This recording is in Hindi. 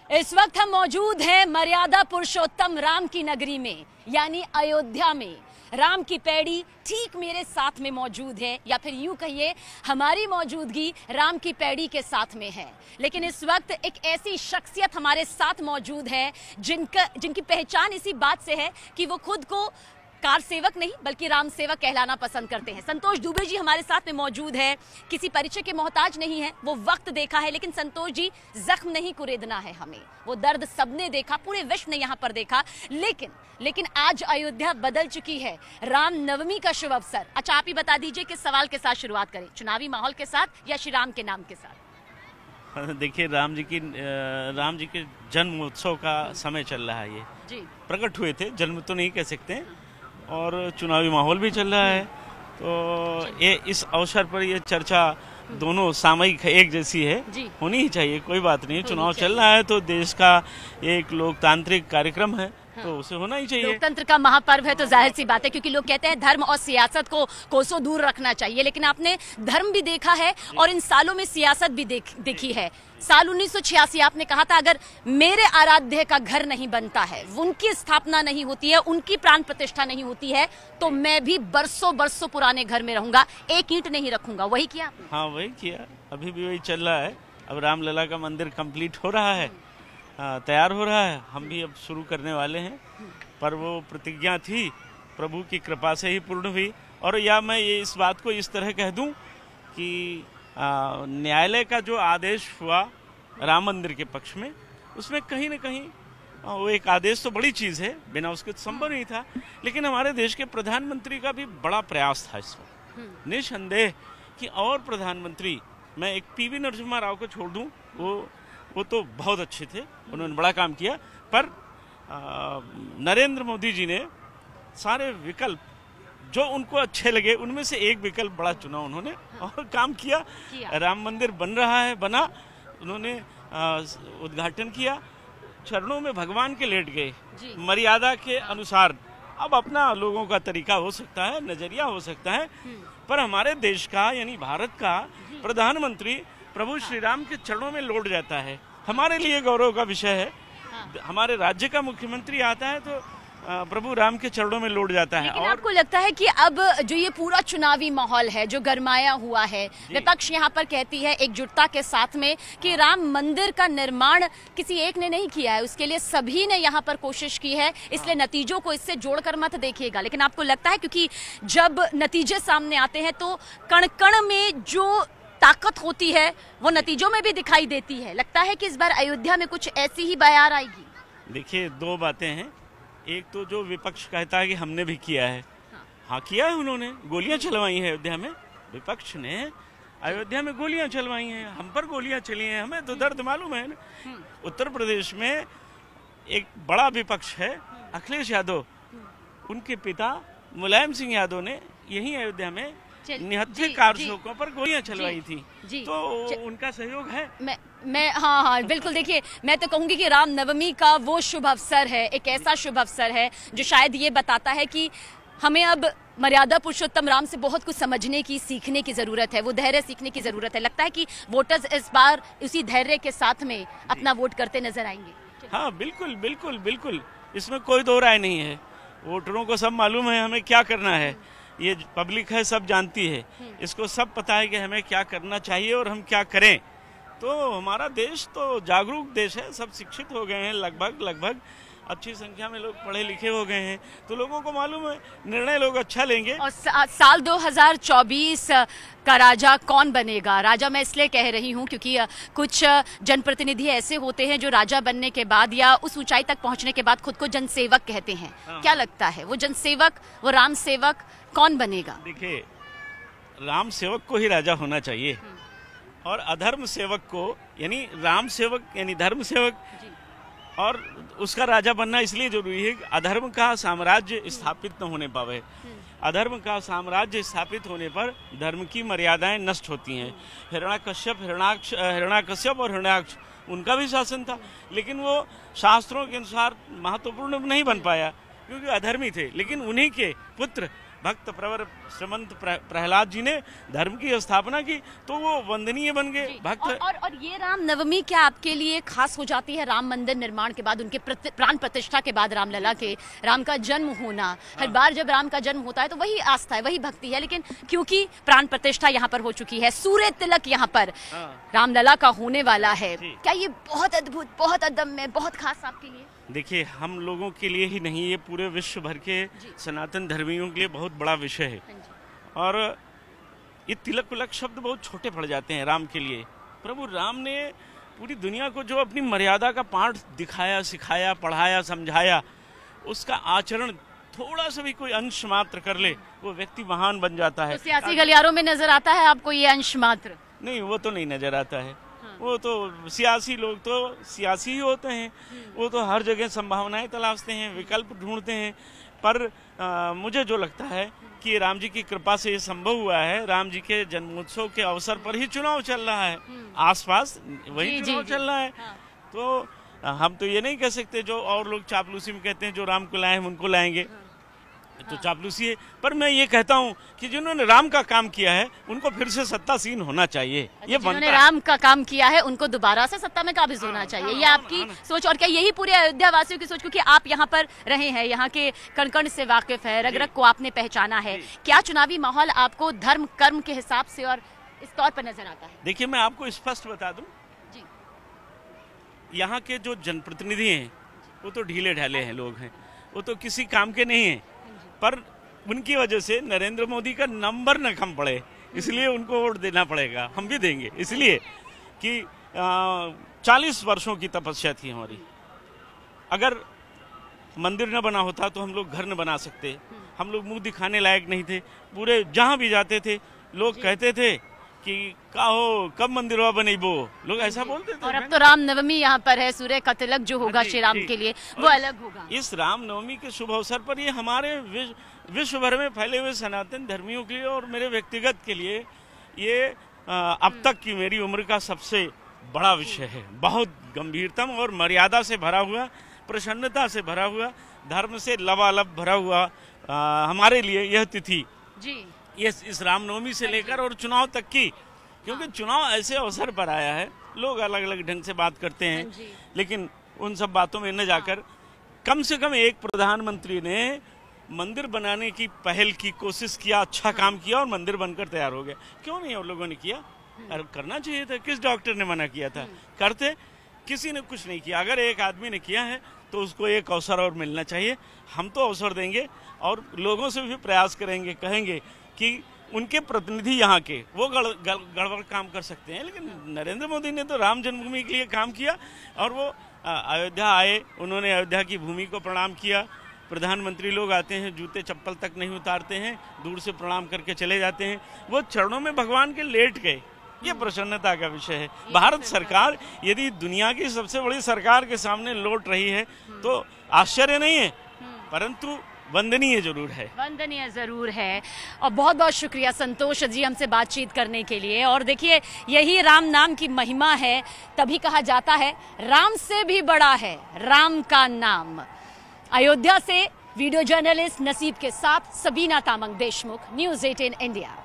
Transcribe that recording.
इस वक्त हम मौजूद हैं मर्यादा पुरुषोत्तम राम की नगरी में, यानी अयोध्या में। राम की पैड़ी ठीक मेरे साथ में मौजूद है, या फिर यूं कहिए हमारी मौजूदगी राम की पैड़ी के साथ में है। लेकिन इस वक्त एक ऐसी शख्सियत हमारे साथ मौजूद है जिनकी पहचान इसी बात से है कि वो खुद को कार सेवक नहीं बल्कि राम सेवक कहलाना पसंद करते हैं। संतोष दुबे जी हमारे साथ में मौजूद है। किसी परिचय के मोहताज नहीं है, वो वक्त देखा है, लेकिन संतोष जी जख्म नहीं कुरेदना है हमें। वो दर्द सबने देखा, पूरे विश्व ने यहाँ पर देखा। लेकिन आज अयोध्या बदल चुकी है। राम नवमी का शुभ अवसर। अच्छा, आप ही बता दीजिए किस सवाल के साथ शुरुआत करें, चुनावी माहौल के साथ या श्री राम के नाम के साथ? देखिए, राम जी के जन्म उत्सव का समय चल रहा है। ये जी प्रकट हुए थे, जन्म तो नहीं कह सकते, और चुनावी माहौल भी चल रहा है। तो ये इस अवसर पर ये चर्चा दोनों सामयिक एक जैसी है, होनी ही चाहिए, कोई बात नहीं। चुनाव चल रहा है तो देश का एक लोकतांत्रिक कार्यक्रम है, तो उसे होना ही चाहिए। लोकतंत्र का महापर्व है तो जाहिर सी बात है, क्योंकि लोग कहते हैं धर्म और सियासत को कोसों दूर रखना चाहिए। लेकिन आपने धर्म भी देखा है और इन सालों में सियासत भी देखी है। साल 1986 आपने कहा था, अगर मेरे आराध्य का घर नहीं बनता है, उनकी स्थापना नहीं होती है, उनकी प्राण प्रतिष्ठा नहीं होती है, तो मैं भी बरसों बरसों पुराने घर में रहूंगा, एक ईंट नहीं रखूंगा। वही किया? हाँ, वही किया। अभी भी वही चल रहा है। अब रामलला का मंदिर कंप्लीट हो रहा है, तैयार हो रहा है, हम भी अब शुरू करने वाले हैं। पर वो प्रतिज्ञा थी, प्रभु की कृपा से ही पूर्ण हुई। और या मैं ये इस बात को इस तरह कह दूं कि न्यायालय का जो आदेश हुआ राम मंदिर के पक्ष में, उसमें कहीं न कहीं वो एक आदेश तो बड़ी चीज़ है, बिना उसके तो संभव नहीं था। लेकिन हमारे देश के प्रधानमंत्री का भी बड़ा प्रयास था इसमें, निसंदेह कि और प्रधानमंत्री, मैं एक पीवी नरसिम्हा राव को छोड़ दूं, वो तो बहुत अच्छे थे, उन्होंने बड़ा काम किया। पर नरेंद्र मोदी जी ने सारे विकल्प जो उनको अच्छे लगे उनमें से एक विकल्प बड़ा चुना उन्होंने, और काम किया। राम मंदिर बन रहा है, बना, उन्होंने उद्घाटन किया, चरणों में भगवान के लेट गए, मर्यादा के अनुसार। अब अपना लोगों का तरीका हो सकता है, नजरिया हो सकता है, पर हमारे देश का यानी भारत का प्रधानमंत्री प्रभु श्री राम के चरणों में लौट जाता है, हमारे लिए गौरव का विषय है। हमारे राज्य का मुख्यमंत्री आता है तो प्रभु राम के चरणों में लौट जाता है। और आपको लगता है कि अब जो ये पूरा चुनावी माहौल है जो गरमाया हुआ है, विपक्ष यहाँ पर कहती है एकजुटता के साथ में कि राम मंदिर का निर्माण किसी एक ने नहीं किया है, उसके लिए सभी ने यहाँ पर कोशिश की है, इसलिए नतीजों को इससे जोड़कर मत देखिएगा। लेकिन आपको लगता है क्योंकि जब नतीजे सामने आते हैं तो कण कण में जो ताकत होती है वो नतीजों में भी दिखाई देती है, लगता है कि इस बार अयोध्या में कुछ ऐसी ही बयार आएगी? देखिए, दो बातें हैं। एक तो जो विपक्ष कहता है कि हमने भी किया है, हाँ किया है, उन्होंने गोलियां चलवाई हैं अयोध्या में, विपक्ष ने अयोध्या में गोलियां चलवाई हैं, हम पर गोलियां चली हैं, हमें तो दर्द मालूम है ना। उत्तर प्रदेश में एक बड़ा विपक्ष है अखिलेश यादव, उनके पिता मुलायम सिंह यादव ने यही अयोध्या में निहत्थे कारसेवकों पर गोलियां चलवाई थी, तो उनका सहयोग है। मैं हाँ बिल्कुल। देखिए, मैं तो कहूंगी कि राम नवमी का वो शुभ अवसर है, एक ऐसा शुभ अवसर है जो शायद ये बताता है कि हमें अब मर्यादा पुरुषोत्तम राम से बहुत कुछ समझने की, सीखने की जरूरत है, वो धैर्य सीखने की जरूरत है। लगता है कि वोटर्स इस बार उसी धैर्य के साथ में अपना वोट करते नजर आएंगे। हाँ बिल्कुल बिल्कुल बिल्कुल, इसमें कोई दो राय नहीं है। वोटरों को सब मालूम है हमें क्या करना है, ये पब्लिक है, सब जानती है, इसको सब पता है कि हमें क्या करना चाहिए और हम क्या करें। तो हमारा देश तो जागरूक देश है, सब शिक्षित हो गए हैं, लगभग अच्छी संख्या में लोग पढ़े लिखे हो गए हैं, तो लोगों को मालूम है निर्णय लोग अच्छा लेंगे। और साल 2024 का राजा कौन बनेगा? राजा मैं इसलिए कह रही हूँ क्योंकि कुछ जनप्रतिनिधि ऐसे होते हैं जो राजा बनने के बाद या उस ऊंचाई तक पहुँचने के बाद खुद को जनसेवक कहते हैं। क्या लगता है वो जनसेवक, वो राम सेवक कौन बनेगा? देखिए, राम सेवक को ही राजा होना चाहिए, और अधर्म सेवक को यानी राम सेवक यानी धर्म सेवक, और उसका राजा बनना इसलिए जरूरी है कि अधर्म का साम्राज्य स्थापित न होने पावे। अधर्म का साम्राज्य स्थापित होने पर धर्म की मर्यादाएं नष्ट होती हैं। हिरण्याकश्यप और हिरण्याक्ष, उनका भी शासन था, लेकिन वो शास्त्रों के अनुसार महत्वपूर्ण नहीं बन पाया क्योंकि अधर्मी थे। लेकिन उन्हीं के पुत्र भक्त प्रवर श्रीमंत प्रहलाद जी ने धर्म की स्थापना की, तो वो वंदनीय बन गए भक्त। और ये राम नवमी क्या आपके लिए खास हो जाती है? राम मंदिर निर्माण के बाद, उनके प्राण प्रतिष्ठा के बाद, रामलला के राम का जन्म होना, हर बार जब राम का जन्म होता है तो वही आस्था है, वही भक्ति है, लेकिन क्योंकि प्राण प्रतिष्ठा यहाँ पर हो चुकी है, सूर्य तिलक यहाँ पर रामलला का होने वाला है, क्या ये बहुत अद्भुत, बहुत अदम्य, बहुत खास आपके लिए? देखिए, हम लोगों के लिए ही नहीं, ये पूरे विश्व भर के सनातन धर्मियों के लिए बहुत बड़ा विषय है। और ये तिलक विलक शब्द बहुत छोटे पड़ जाते हैं राम के लिए। प्रभु राम ने पूरी दुनिया को जो अपनी मर्यादा का पाठ दिखाया, सिखाया, पढ़ाया, समझाया, उसका आचरण थोड़ा सा भी कोई अंश मात्र कर ले, वो व्यक्ति महान बन जाता है। तो सियासी गलियारों में नजर आता है आपको ये अंश मात्र? नहीं, वो तो नहीं नजर आता है। वो तो सियासी लोग तो सियासी ही होते हैं, वो तो हर जगह संभावनाएं तलाशते हैं, विकल्प ढूंढते हैं। पर मुझे जो लगता है कि राम जी की कृपा से ये संभव हुआ है। राम जी के जन्मोत्सव के अवसर पर ही चुनाव चल रहा है, आसपास वही चुनाव चल रहा है। तो हम तो ये नहीं कह सकते जो और लोग चापलूसी में कहते हैं जो राम को लाए हम उनको लाएंगे, तो चापलूसी है। पर मैं ये कहता हूँ कि जिन्होंने राम का काम किया है उनको फिर से सत्तासीन होना चाहिए। ये जिन्होंने राम का काम किया है उनको दोबारा से सत्ता में काबिज होना चाहिए, ये आपकी सोच। और क्या यही पूरे अयोध्या वासियों की सोच? क्योंकि आप यहाँ पर रहे हैं, यहाँ के कण कण से वाकिफ है, रग रग को आपने पहचाना है। क्या चुनावी माहौल आपको धर्म कर्म के हिसाब से और इस तौर पर नजर आता है? देखिए, मैं आपको स्पष्ट बता दूं, यहाँ के जो जनप्रतिनिधि हैं वो तो ढीले ढाले हैं लोग हैं, वो तो किसी काम के नहीं है। पर उनकी वजह से नरेंद्र मोदी का नंबर न कम पड़े, इसलिए उनको वोट देना पड़ेगा। हम भी देंगे, इसलिए कि 40 वर्षों की तपस्या थी हमारी। अगर मंदिर न बना होता तो हम लोग घर न बना सकते, हम लोग मुंह दिखाने लायक नहीं थे। पूरे जहां भी जाते थे लोग कहते थे कि कहो कब मंदिरवा बनेबो, लोग ऐसा बोलते थे। और अब तो राम नवमी यहाँ पर है, सूर्य का तिलक जो होगा श्री राम के लिए वो अलग होगा। इस राम नवमी के शुभ अवसर पर ये हमारे विश्व भर में फैले हुए सनातन धर्मियों के लिए और मेरे व्यक्तिगत के लिए ये अब तक की मेरी उम्र का सबसे बड़ा विषय है। बहुत गंभीरतम और मर्यादा से भरा हुआ, प्रसन्नता से भरा हुआ, धर्म से लबालब भरा हुआ हमारे लिए यह तिथि जी। इस रामनवमी से लेकर और चुनाव तक की, क्योंकि चुनाव ऐसे अवसर पर आया है, लोग अलग अलग ढंग से बात करते हैं, लेकिन उन सब बातों में न जाकर कम से कम एक प्रधानमंत्री ने मंदिर बनाने की पहल की कोशिश किया, अच्छा काम किया और मंदिर बनकर तैयार हो गया। क्यों नहीं और लोगों ने किया? अरे करना चाहिए था। किस डॉक्टर ने मना किया था? करते, किसी ने कुछ नहीं किया। अगर एक आदमी ने किया है तो उसको एक अवसर और मिलना चाहिए। हम तो अवसर देंगे और लोगों से भी प्रयास करेंगे, कहेंगे कि उनके प्रतिनिधि यहाँ के वो गड़बड़ काम कर सकते हैं, लेकिन नरेंद्र मोदी ने तो राम जन्मभूमि के लिए काम किया और वो अयोध्या आए, उन्होंने अयोध्या की भूमि को प्रणाम किया। प्रधानमंत्री लोग आते हैं, जूते चप्पल तक नहीं उतारते हैं, दूर से प्रणाम करके चले जाते हैं। वो चरणों में भगवान के लेट गए, ये प्रसन्नता का विषय है। भारत सरकार यदि दुनिया की सबसे बड़ी सरकार के सामने लौट रही है तो आश्चर्य नहीं है, परंतु वंदनीय जरूर है। वंदनीय जरूर है। और बहुत बहुत शुक्रिया संतोष जी हमसे बातचीत करने के लिए। और देखिए, यही राम नाम की महिमा है, तभी कहा जाता है राम से भी बड़ा है राम का नाम। अयोध्या से वीडियो जर्नलिस्ट नसीब के साथ सबीना तामंग देशमुख, न्यूज़ 18 इंडिया।